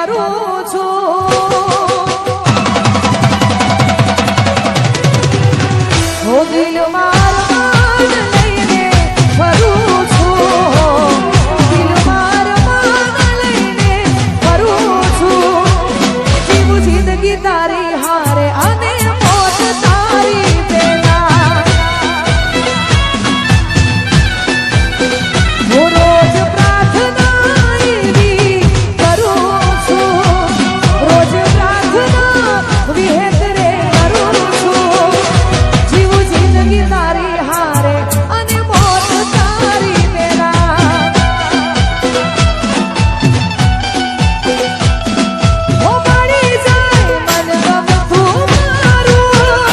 ફરું છું હો દિલ માર લઈને ફરું છું દિલ માર લઈને ફરું છું જીવું જિંદગી તારી હારે અને મોત તારી પેલા હું રોજ પ્રાર્થના એવી કરું છું રોજ પ્રાર્થના વિહેત રે કરું છું જીવું જિંદગી તારી હારે અને મોત તારી પેલા હો મળી જાય મન ગમતું મારું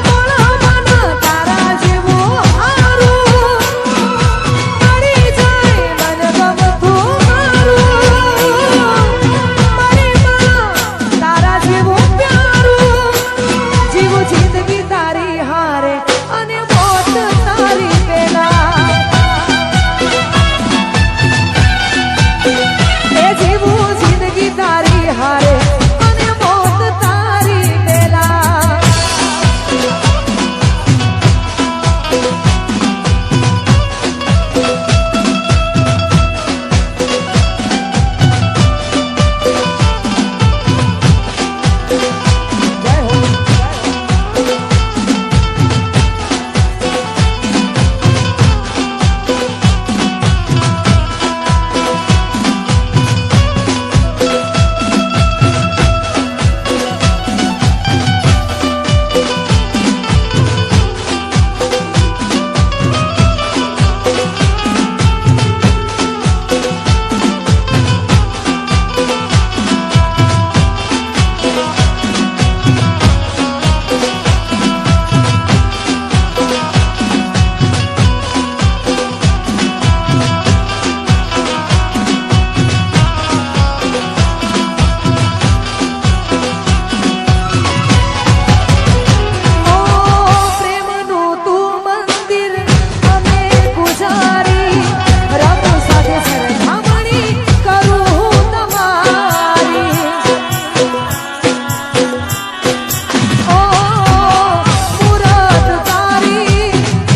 બોલો મન તારા જેવું હારું મળી જાય મન ગમતું મારું મારી માં તારા જેવું પ્યારું જીવું જિંદગી તારી હારે અને મોત તારી પેલા એ જીવું જિંદગી તારી હારે અને મોત તારી પેલા જય હો પ્રેમનું તું મંદિર અમે પૂજારી રબ સાથે સરખામણી કરું તમારી ઓ મૂરત તારી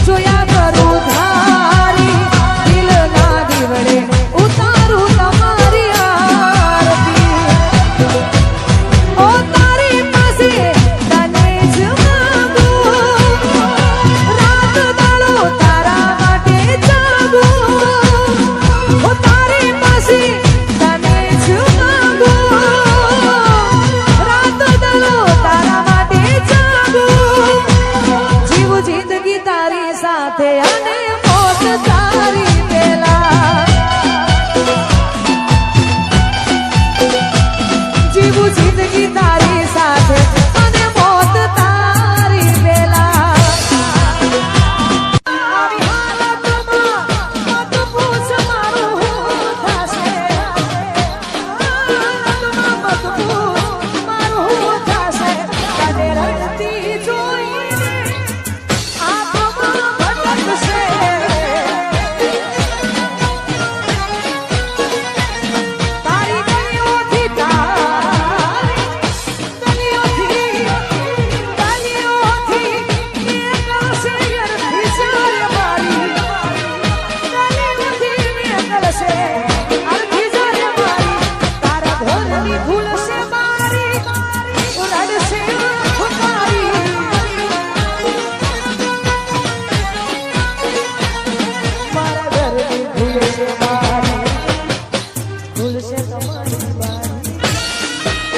જોયા કરું ધારી દિલના દીવડે ઉતારું તમારી આરતી ઓ તારી પાસે તને જ માંગું રાત દાડો તારા માટે જાગું ઓ તારી પાસે તને જ માંગું રાત દાડો તારા માટે જાગું જીવું જિંદગી તારી સાથે અને મોત તારી પેલા જીવું જિંદગી તારી સાથે અને મોત તારી પેલા આવી હાલતમાં મત પૂછ મારું હું થશે હાલતમાં મત પૂછ મારું હું થશે તને રડતી જોઈને આંખોમાં ભટકશે તારી ગલીઓથી ભૂલશે તમારી બારી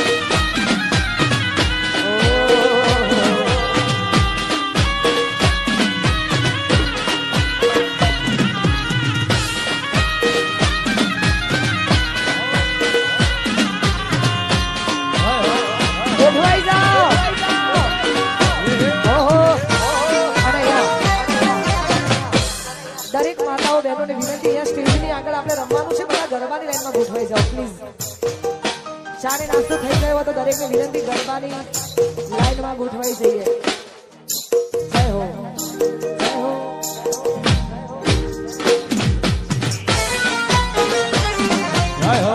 ગોઠવાઈ જાઓ દરેક માતાઓ બહેનોને વિનંતી અહીંયા સ્ટેજની આગળ આપણે રમવાનું છે બધા ગરબાની લાઈનમાં ગોઠવાઈ જાઓ પ્લીઝ ચા ને નાસ્તો થઈ ગયો હોય તો દરેકને વિનંતી ગરબાની લાઈનમાં ગોઠવાઈ જઈએ જય હો જય હો જય હો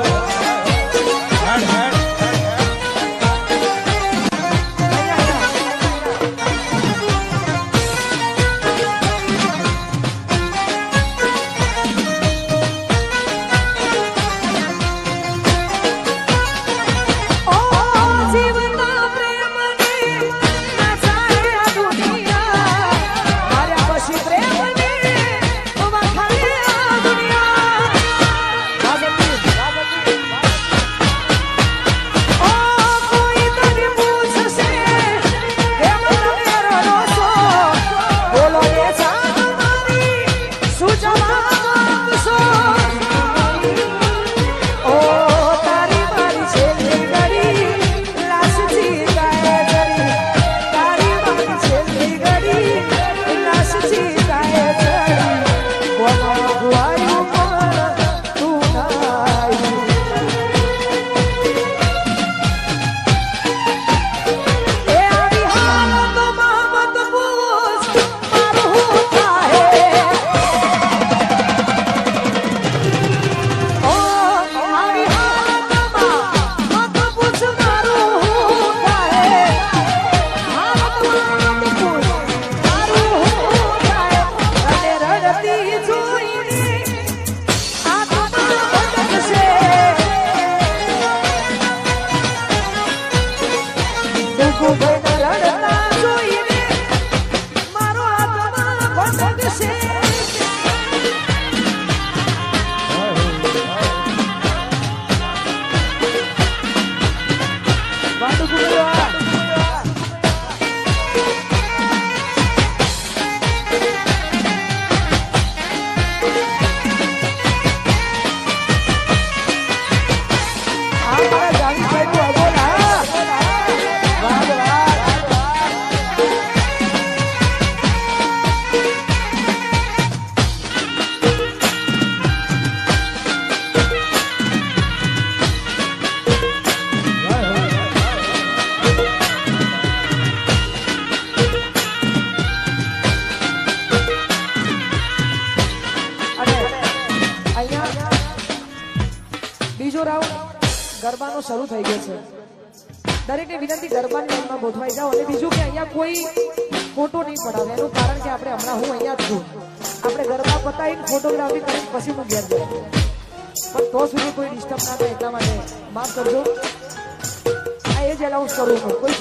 ત્રીજો રાઉન્ડ ગરબાનો શરૂ થઈ ગયો છે. દરેકને વિનંતી ગરબાની લાઈનમાં ગોઠવાઈ જાઓ. અને બીજું કે અહીંયા કોઈ ફોટો નહીં પડાવે. એનું કારણ કે આપણે હમણાં હું અહીંયા જ છું. આપણે ગરબા પતાવીને ફોટોગ્રાફી કરીને પછી હું ઘેર જઉં, પણ તો સુધી કોઈ ડિસ્ટર્બ ના થાય એટલા માટે માફ કરજો. આ એ જ એલાઉન્સ કરું છું. કોઈ